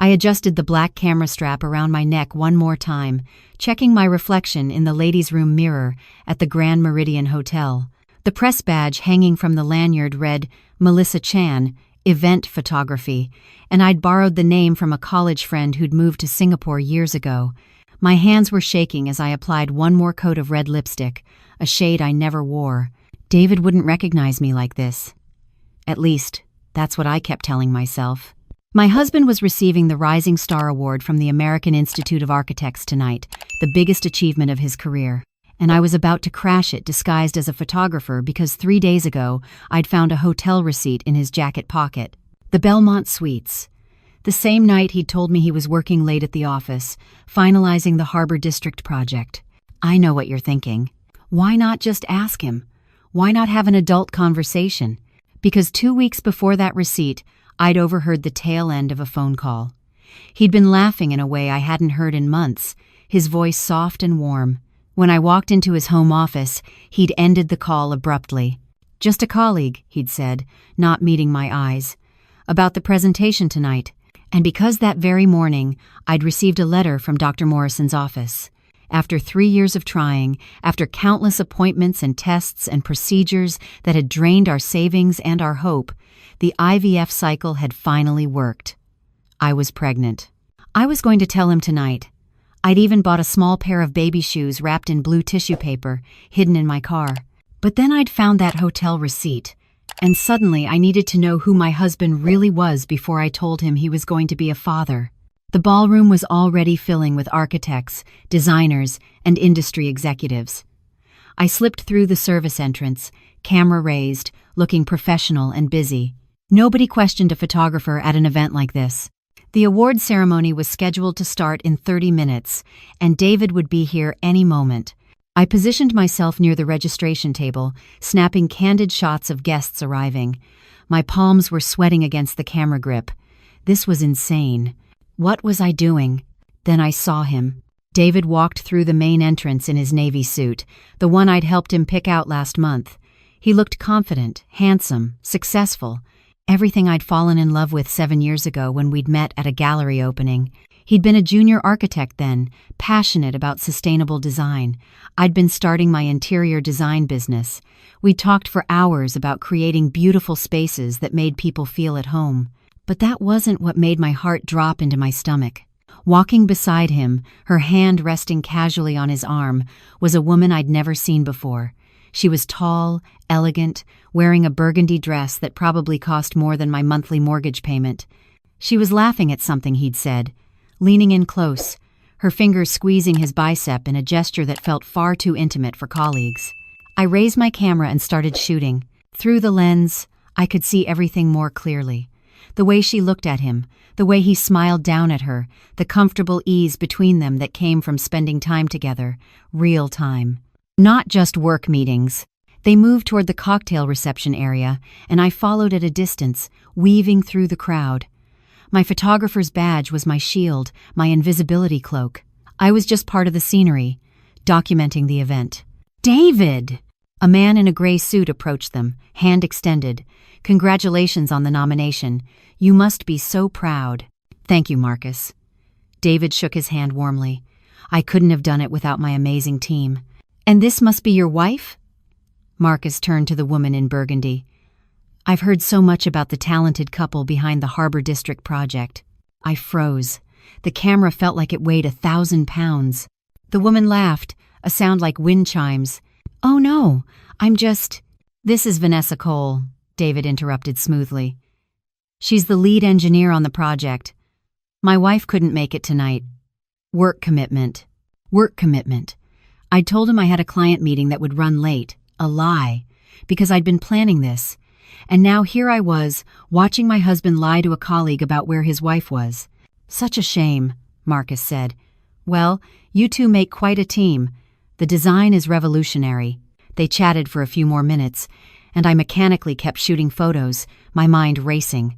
I adjusted the black camera strap around my neck one more time, checking my reflection in the ladies' room mirror at the Grand Meridian Hotel. The press badge hanging from the lanyard read, Melissa Chan, Event Photography, and I'd borrowed the name from a college friend who'd moved to Singapore years ago. My hands were shaking as I applied one more coat of red lipstick, a shade I never wore. David wouldn't recognize me like this. At least, that's what I kept telling myself. My husband was receiving the Rising Star Award from the American Institute of Architects tonight, the biggest achievement of his career. And I was about to crash it disguised as a photographer because 3 days ago I'd found a hotel receipt in his jacket pocket. The Belmont Suites. The same night he'd told me he was working late at the office, finalizing the Harbor District project. I know what you're thinking. Why not just ask him? Why not have an adult conversation? Because 2 weeks before that receipt, I'd overheard the tail end of a phone call. He'd been laughing in a way I hadn't heard in months, his voice soft and warm. When I walked into his home office, he'd ended the call abruptly. "Just a colleague," he'd said, not meeting my eyes. "About the presentation tonight." And because that very morning, I'd received a letter from Dr. Morrison's office. After 3 years of trying, after countless appointments and tests and procedures that had drained our savings and our hope, the IVF cycle had finally worked. I was pregnant. I was going to tell him tonight. I'd even bought a small pair of baby shoes wrapped in blue tissue paper, hidden in my car. But then I'd found that hotel receipt, and suddenly I needed to know who my husband really was before I told him he was going to be a father. The ballroom was already filling with architects, designers, and industry executives. I slipped through the service entrance, camera raised, looking professional and busy. Nobody questioned a photographer at an event like this. The award ceremony was scheduled to start in 30 minutes, and David would be here any moment. I positioned myself near the registration table, snapping candid shots of guests arriving. My palms were sweating against the camera grip. This was insane. What was I doing? Then I saw him. David walked through the main entrance in his navy suit, the one I'd helped him pick out last month. He looked confident, handsome, successful. Everything I'd fallen in love with 7 years ago when we'd met at a gallery opening. He'd been a junior architect then, passionate about sustainable design. I'd been starting my interior design business. We talked for hours about creating beautiful spaces that made people feel at home. But that wasn't what made my heart drop into my stomach. Walking beside him, her hand resting casually on his arm, was a woman I'd never seen before. She was tall, elegant, wearing a burgundy dress that probably cost more than my monthly mortgage payment. She was laughing at something he'd said, leaning in close, her fingers squeezing his bicep in a gesture that felt far too intimate for colleagues. I raised my camera and started shooting. Through the lens, I could see everything more clearly. The way she looked at him, the way he smiled down at her, the comfortable ease between them that came from spending time together, real time. Not just work meetings. They moved toward the cocktail reception area, and I followed at a distance, weaving through the crowd. My photographer's badge was my shield, my invisibility cloak. I was just part of the scenery, documenting the event. "David!" A man in a gray suit approached them, hand extended. "Congratulations on the nomination. You must be so proud." "Thank you, Marcus." David shook his hand warmly. "I couldn't have done it without my amazing team." "And this must be your wife?" Marcus turned to the woman in burgundy. "I've heard so much about the talented couple behind the Harbor District project." I froze. The camera felt like it weighed 1,000 pounds. The woman laughed, a sound like wind chimes. "Oh no, I'm just—" "This is Vanessa Cole," David interrupted smoothly. "She's the lead engineer on the project. My wife couldn't make it tonight. Work commitment." Work commitment. I'd told him I had a client meeting that would run late. A lie. Because I'd been planning this. And now here I was, watching my husband lie to a colleague about where his wife was. "Such a shame," Marcus said. "Well, you two make quite a team. The design is revolutionary." They chatted for a few more minutes, and I mechanically kept shooting photos, my mind racing.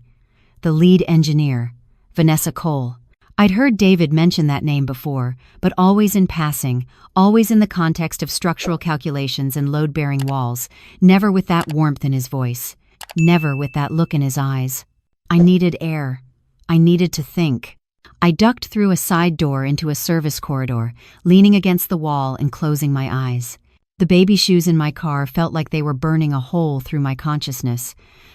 The lead engineer, Vanessa Cole. I'd heard David mention that name before, but always in passing, always in the context of structural calculations and load-bearing walls, never with that warmth in his voice, never with that look in his eyes. I needed air. I needed to think. I ducked through a side door into a service corridor, leaning against the wall and closing my eyes. The baby shoes in my car felt like they were burning a hole through my consciousness.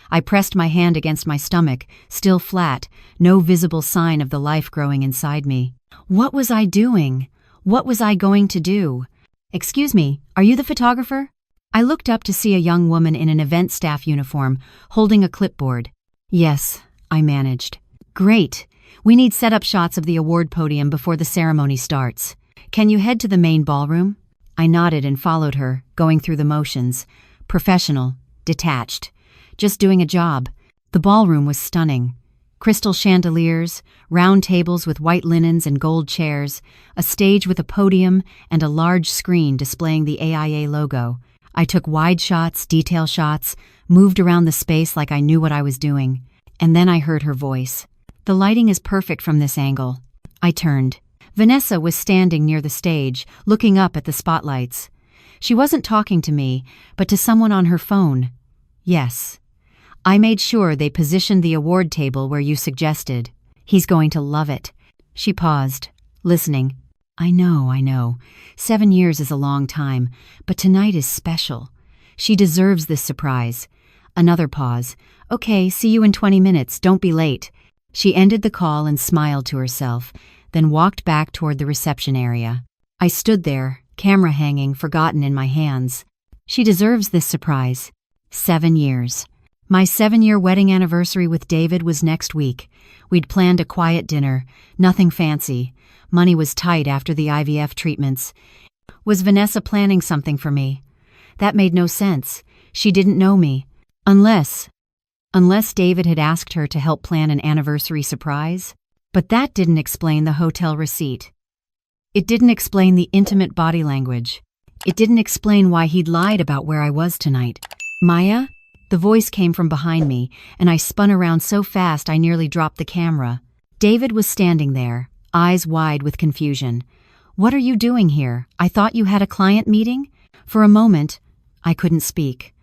I pressed my hand against my stomach, still flat, no visible sign of the life growing inside me. What was I doing? What was I going to do? "Excuse me, are you the photographer?" I looked up to see a young woman in an event staff uniform, holding a clipboard. "Yes," I managed. "Great. We need setup shots of the award podium before the ceremony starts. Can you head to the main ballroom?" I nodded and followed her, going through the motions. Professional, detached, just doing a job. The ballroom was stunning. Crystal chandeliers, round tables with white linens and gold chairs, a stage with a podium, and a large screen displaying the AIA logo. I took wide shots, detail shots, moved around the space like I knew what I was doing. And then I heard her voice. "The lighting is perfect from this angle." I turned. Vanessa was standing near the stage, looking up at the spotlights. She wasn't talking to me, but to someone on her phone. "Yes. I made sure they positioned the award table where you suggested. He's going to love it." She paused, listening. I know. 7 years is a long time, but tonight is special. She deserves this surprise." Another pause. "Okay, see you in 20 minutes, don't be late." She ended the call and smiled to herself, then walked back toward the reception area. I stood there, camera hanging, forgotten in my hands. She deserves this surprise. 7 years. My 7-year wedding anniversary with David was next week. We'd planned a quiet dinner, nothing fancy. Money was tight after the IVF treatments. Was Vanessa planning something for me? That made no sense. She didn't know me. Unless David had asked her to help plan an anniversary surprise. But that didn't explain the hotel receipt. It didn't explain the intimate body language. It didn't explain why he'd lied about where I was tonight. "Maya?" The voice came from behind me, and I spun around so fast I nearly dropped the camera. David was standing there, eyes wide with confusion. "What are you doing here? I thought you had a client meeting?" For a moment, I couldn't speak.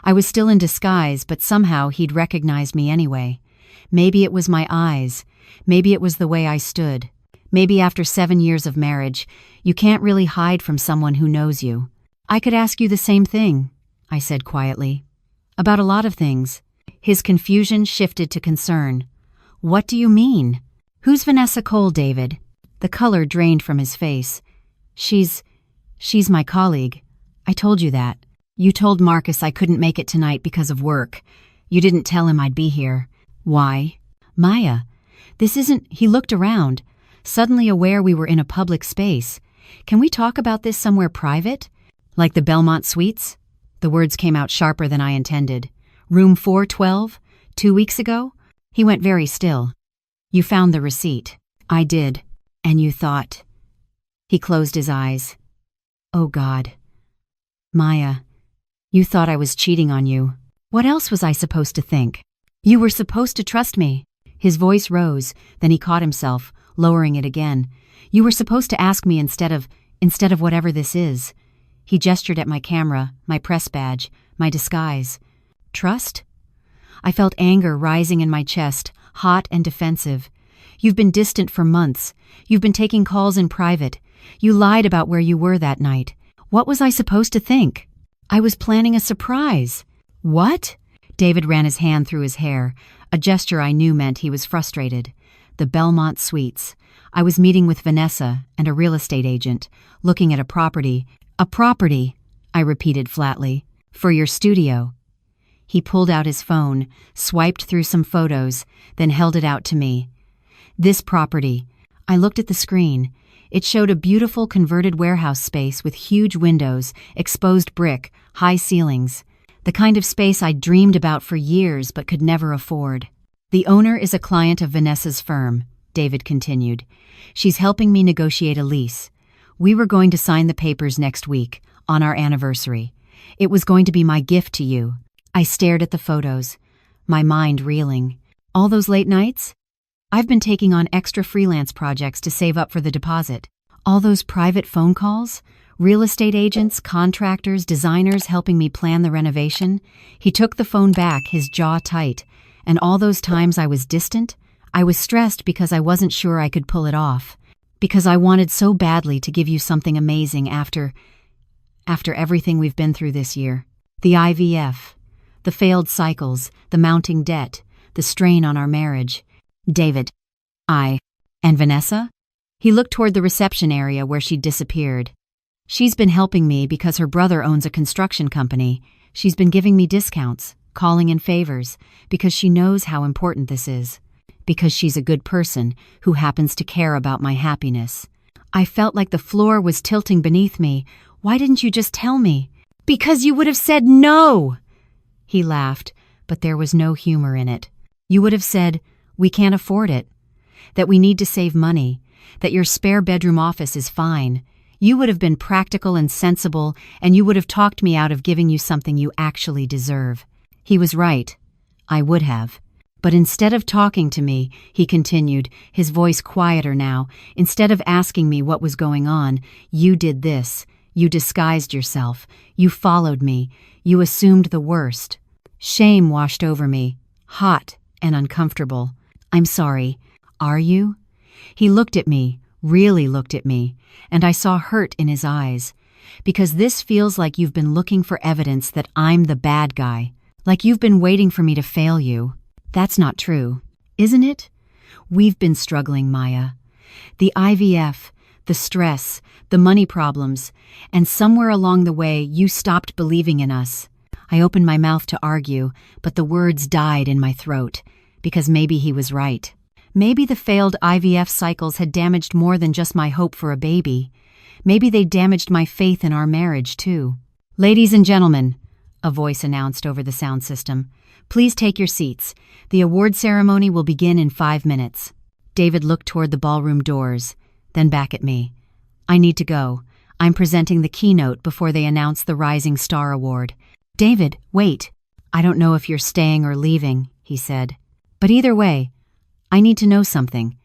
I was still in disguise, but somehow he'd recognized me anyway. Maybe it was my eyes. Maybe it was the way I stood. Maybe after 7 years of marriage, you can't really hide from someone who knows you. "I could ask you the same thing," I said quietly. "About a lot of things." His confusion shifted to concern. "What do you mean? Who's Vanessa Cole, David?" The color drained from his face. She's my colleague. I told you that. You told Marcus I couldn't make it tonight because of work. You didn't tell him I'd be here. Why?" "Maya, this isn't..." He looked around, suddenly aware we were in a public space. "Can we talk about this somewhere private? Like the Belmont Suites?" The words came out sharper than I intended. "Room 412? 2 weeks ago?" He went very still. "You found the receipt." "I did. And you thought..." He closed his eyes. "Oh God. Maya, you thought I was cheating on you. What else was I supposed to think? You were supposed to trust me." His voice rose, then he caught himself, lowering it again. "You were supposed to ask me instead of whatever this is." He gestured at my camera, my press badge, my disguise. "Trust?" I felt anger rising in my chest, hot and defensive. "You've been distant for months. You've been taking calls in private. You lied about where you were that night. What was I supposed to think? I was planning a surprise." "What?" David ran his hand through his hair, a gesture I knew meant he was frustrated. The Belmont Suites. I was meeting with Vanessa and a real estate agent, looking at a property. "A property," I repeated flatly. "For your studio." He pulled out his phone, swiped through some photos, then held it out to me. "This property." I looked at the screen. It showed a beautiful converted warehouse space with huge windows, exposed brick, high ceilings. The kind of space I'd dreamed about for years but could never afford. "The owner is a client of Vanessa's firm," David continued. "She's helping me negotiate a lease. We were going to sign the papers next week, on our anniversary. It was going to be my gift to you." I stared at the photos, my mind reeling. "All those late nights? I've been taking on extra freelance projects to save up for the deposit. All those private phone calls? Real estate agents, contractors, designers helping me plan the renovation." He took the phone back, his jaw tight. "And all those times I was distant? I was stressed because I wasn't sure I could pull it off, because I wanted so badly to give you something amazing after everything we've been through this year. The IVF, the failed cycles, the mounting debt, the strain on our marriage. David. And Vanessa? He looked toward the reception area where she'd disappeared. She's been helping me because her brother owns a construction company. She's been giving me discounts, calling in favors, because she knows how important this is. Because she's a good person who happens to care about my happiness. I felt like the floor was tilting beneath me. Why didn't you just tell me? Because you would have said no! He laughed, but there was no humor in it. You would have said, we can't afford it, that we need to save money, that your spare bedroom office is fine. You would have been practical and sensible, and you would have talked me out of giving you something you actually deserve. He was right. I would have. But instead of talking to me, he continued, his voice quieter now, instead of asking me what was going on, you did this. You disguised yourself. You followed me. You assumed the worst. Shame washed over me, hot and uncomfortable. I'm sorry. Are you? He looked at me, really looked at me, and I saw hurt in his eyes. Because this feels like you've been looking for evidence that I'm the bad guy. Like you've been waiting for me to fail you. That's not true, isn't it? We've been struggling, Maya. The IVF, the stress, the money problems, and somewhere along the way you stopped believing in us. I opened my mouth to argue, but the words died in my throat, because maybe he was right. Maybe the failed IVF cycles had damaged more than just my hope for a baby. Maybe they damaged my faith in our marriage, too. Ladies and gentlemen, a voice announced over the sound system, please take your seats. The award ceremony will begin in 5 minutes. David looked toward the ballroom doors, then back at me. I need to go. I'm presenting the keynote before they announce the Rising Star Award. David, wait. I don't know if you're staying or leaving, he said. But either way, I need to know something.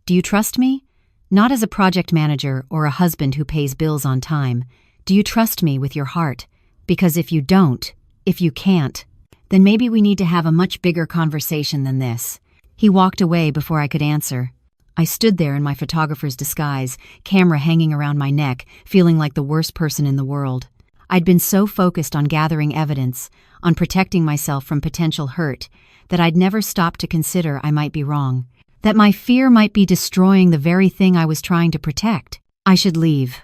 Do you trust me? Not as a project manager or a husband who pays bills on time. Do you trust me with your heart? Because if you don't, if you can't, then maybe we need to have a much bigger conversation than this. He walked away before I could answer. I stood there in my photographer's disguise, camera hanging around my neck, feeling like the worst person in the world. I'd been so focused on gathering evidence, on protecting myself from potential hurt, that I'd never stopped to consider I might be wrong. That my fear might be destroying the very thing I was trying to protect. I should leave.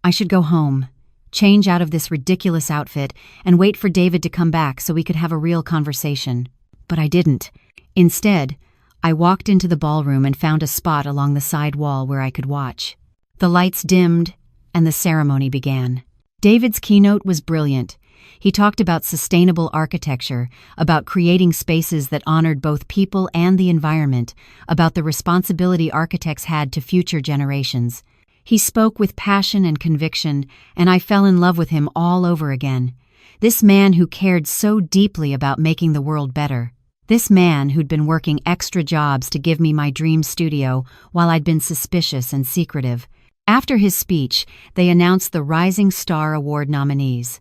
I should go home. Change out of this ridiculous outfit and wait for David to come back so we could have a real conversation. But I didn't. Instead, I walked into the ballroom and found a spot along the side wall where I could watch. The lights dimmed, and the ceremony began. David's keynote was brilliant. He talked about sustainable architecture, about creating spaces that honored both people and the environment, about the responsibility architects had to future generations. He spoke with passion and conviction, and I fell in love with him all over again. This man who cared so deeply about making the world better. This man who'd been working extra jobs to give me my dream studio while I'd been suspicious and secretive. After his speech, they announced the Rising Star Award nominees.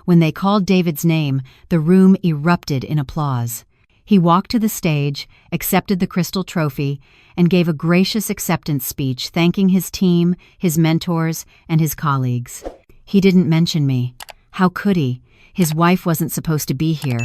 When they called David's name, the room erupted in applause. He walked to the stage, accepted the crystal trophy, and gave a gracious acceptance speech thanking his team, his mentors, and his colleagues. He didn't mention me. How could he? His wife wasn't supposed to be here.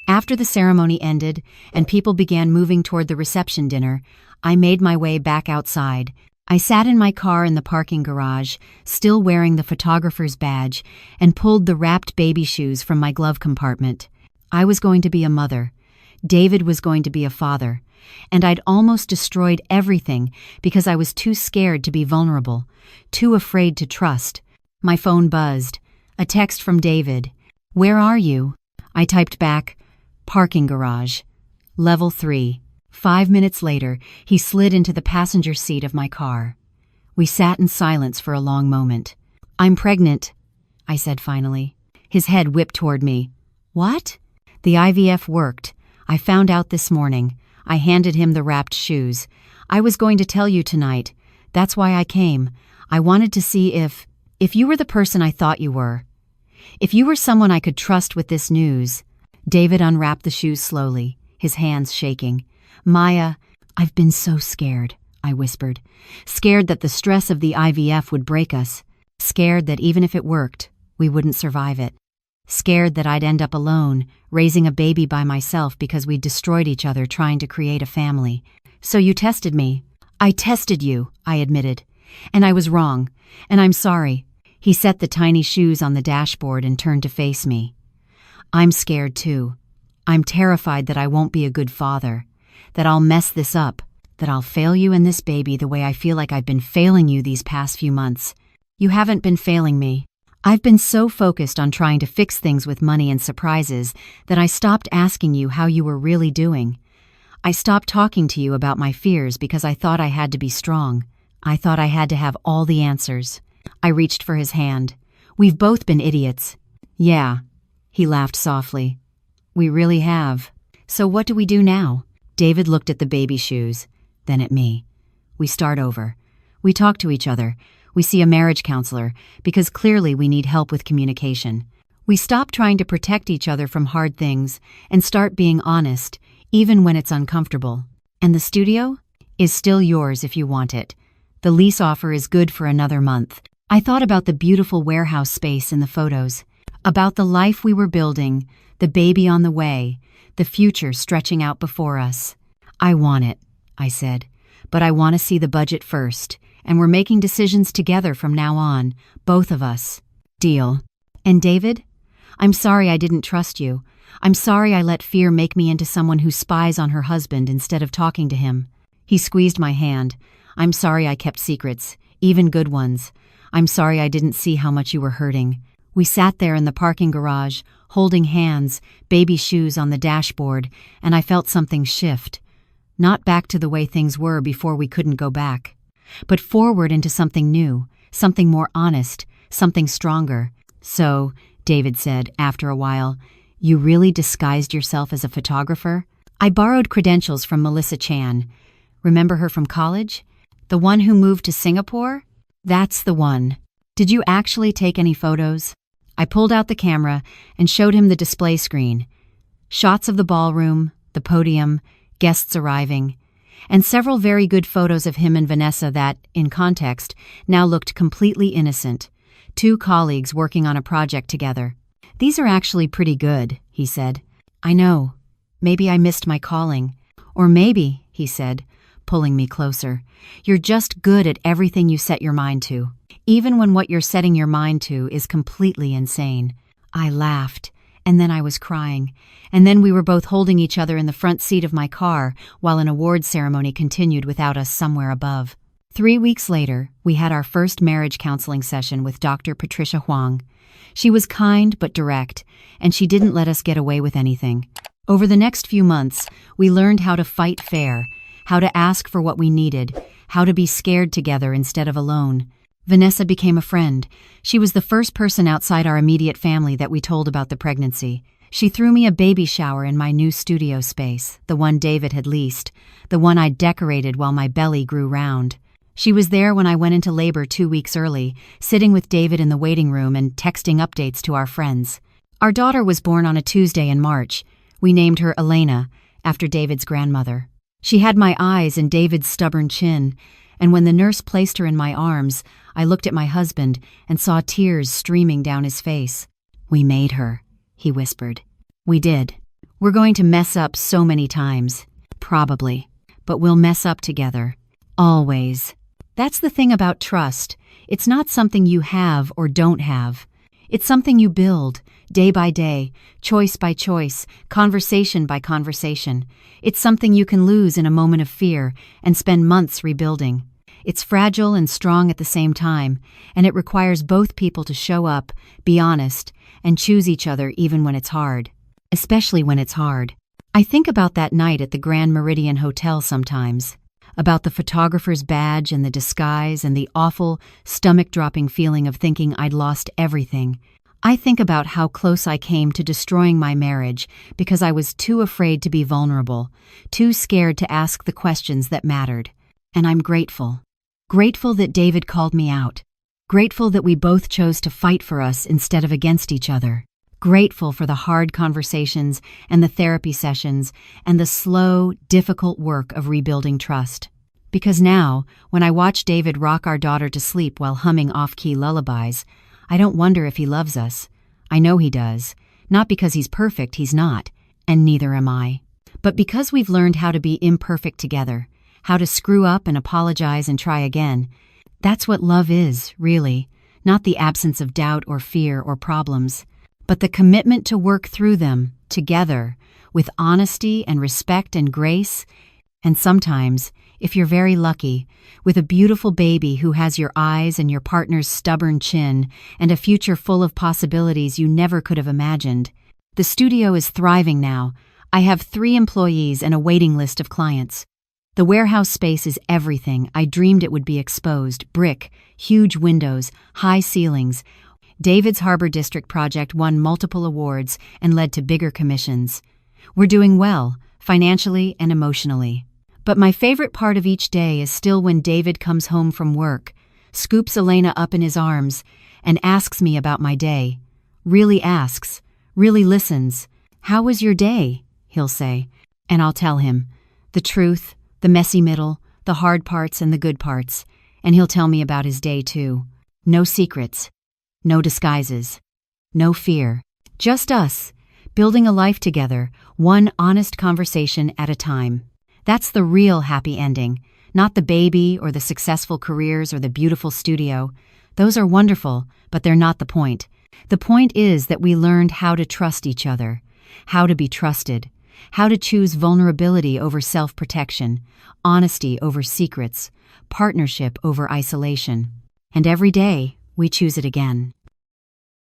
After the ceremony ended and people began moving toward the reception dinner, I made my way back outside. I sat in my car in the parking garage, still wearing the photographer's badge, and pulled the wrapped baby shoes from my glove compartment. I was going to be a mother. David was going to be a father. And I'd almost destroyed everything because I was too scared to be vulnerable, too afraid to trust. My phone buzzed. A text from David. "Where are you?" I typed back, "Parking garage. Level 3. 5 minutes later, he slid into the passenger seat of my car. We sat in silence for a long moment. "I'm pregnant," I said finally. His head whipped toward me. "What?" "The IVF worked. I found out this morning." I handed him the wrapped shoes. "I was going to tell you tonight. That's why I came. I wanted to see if you were the person I thought you were. If you were someone I could trust with this news." David unwrapped the shoes slowly, his hands shaking. "Maya, "I've been so scared," I whispered. "Scared that the stress of the IVF would break us. Scared that even if it worked, we wouldn't survive it. Scared that I'd end up alone, raising a baby by myself because we'd destroyed each other trying to create a family. So you tested me." "I tested you," I admitted. "And I was wrong. And I'm sorry." He set the tiny shoes on the dashboard and turned to face me. "I'm scared too. I'm terrified that I won't be a good father, that I'll mess this up, that I'll fail you and this baby the way I feel like I've been failing you these past few months." "You haven't been failing me. I've been so focused on trying to fix things with money and surprises that I stopped asking you how you were really doing. I stopped talking to you about my fears because I thought I had to be strong. I thought I had to have all the answers." I reached for his hand. "We've both been idiots." "Yeah," he laughed softly. "We really have. So what do we do now?" David looked at the baby shoes, then at me. "We start over. We talk to each other. We see a marriage counselor, because clearly we need help with communication. We stop trying to protect each other from hard things and start being honest, even when it's uncomfortable. And the studio is still yours if you want it. The lease offer is good for another month." I thought about the beautiful warehouse space in the photos, about the life we were building, the baby on the way, the future stretching out before us. "I want it," I said, "but I want to see the budget first. And we're making decisions together from now on, both of us." "Deal." "And David? I'm sorry I didn't trust you. I'm sorry I let fear make me into someone who spies on her husband instead of talking to him." He squeezed my hand. "I'm sorry I kept secrets, even good ones. I'm sorry I didn't see how much you were hurting." We sat there in the parking garage, holding hands, baby shoes on the dashboard, and I felt something shift. Not back to the way things were before we couldn't go back, but forward into something new, something more honest, something stronger. "So," David said after a while, "you really disguised yourself as a photographer?" "I borrowed credentials from Melissa Chan. Remember her from college? The one who moved to Singapore? That's the one. Did you actually take any photos?" I pulled out the camera and showed him the display screen. Shots of the ballroom, the podium, guests arriving, and several very good photos of him and Vanessa that, in context, now looked completely innocent. Two colleagues working on a project together. "These are actually pretty good," he said. "I know. Maybe I missed my calling. Or maybe," he said, pulling me closer, "you're just good at everything you set your mind to, even when what you're setting your mind to is completely insane." I laughed, and then I was crying, and then we were both holding each other in the front seat of my car while an awards ceremony continued without us somewhere above. 3 weeks later, we had our first marriage counseling session with Dr. Patricia Huang. She was kind but direct, and she didn't let us get away with anything. Over the next few months, we learned how to fight fair, how to ask for what we needed, how to be scared together instead of alone. Vanessa became a friend. She was the first person outside our immediate family that we told about the pregnancy. She threw me a baby shower in my new studio space, the one David had leased, the one I'd decorated while my belly grew round. She was there when I went into labor 2 weeks early, sitting with David in the waiting room and texting updates to our friends. Our daughter was born on a Tuesday in March. We named her Elena, after David's grandmother. She had my eyes and David's stubborn chin, and when the nurse placed her in my arms, I looked at my husband and saw tears streaming down his face. "We made her," he whispered. "We did. We're going to mess up so many times. Probably. But we'll mess up together. Always." That's the thing about trust. It's not something you have or don't have. It's something you build, day by day, choice by choice, conversation by conversation. It's something you can lose in a moment of fear and spend months rebuilding. It's fragile and strong at the same time, and it requires both people to show up, be honest, and choose each other even when it's hard. Especially when it's hard. I think about that night at the Grand Meridian Hotel sometimes. About the photographer's badge and the disguise and the awful, stomach-dropping feeling of thinking I'd lost everything. I think about how close I came to destroying my marriage because I was too afraid to be vulnerable, too scared to ask the questions that mattered. And I'm grateful. Grateful that David called me out. Grateful that we both chose to fight for us instead of against each other. Grateful for the hard conversations and the therapy sessions and the slow, difficult work of rebuilding trust. Because now, when I watch David rock our daughter to sleep while humming off-key lullabies, I don't wonder if he loves us. I know he does. Not because he's perfect, he's not, and neither am I. But because we've learned how to be imperfect together, how to screw up and apologize and try again. That's what love is, really. Not the absence of doubt or fear or problems, but the commitment to work through them, together, with honesty and respect and grace, and sometimes, if you're very lucky, with a beautiful baby who has your eyes and your partner's stubborn chin and a future full of possibilities you never could have imagined. The studio is thriving now. I have 3 employees and a waiting list of clients. The warehouse space is everything I dreamed it would be: exposed, brick, huge windows, high ceilings. David's Harbor District project won multiple awards and led to bigger commissions. We're doing well, financially and emotionally. But my favorite part of each day is still when David comes home from work, scoops Elena up in his arms, and asks me about my day. Really asks, really listens. "How was your day?" he'll say. And I'll tell him the truth, the messy middle, the hard parts and the good parts. And he'll tell me about his day too. No secrets. No disguises. No fear. Just us, building a life together, one honest conversation at a time. That's the real happy ending, not the baby or the successful careers or the beautiful studio. Those are wonderful, but they're not the point. The point is that we learned how to trust each other, how to be trusted, how to choose vulnerability over self-protection, honesty over secrets, partnership over isolation. And every day, we choose it again.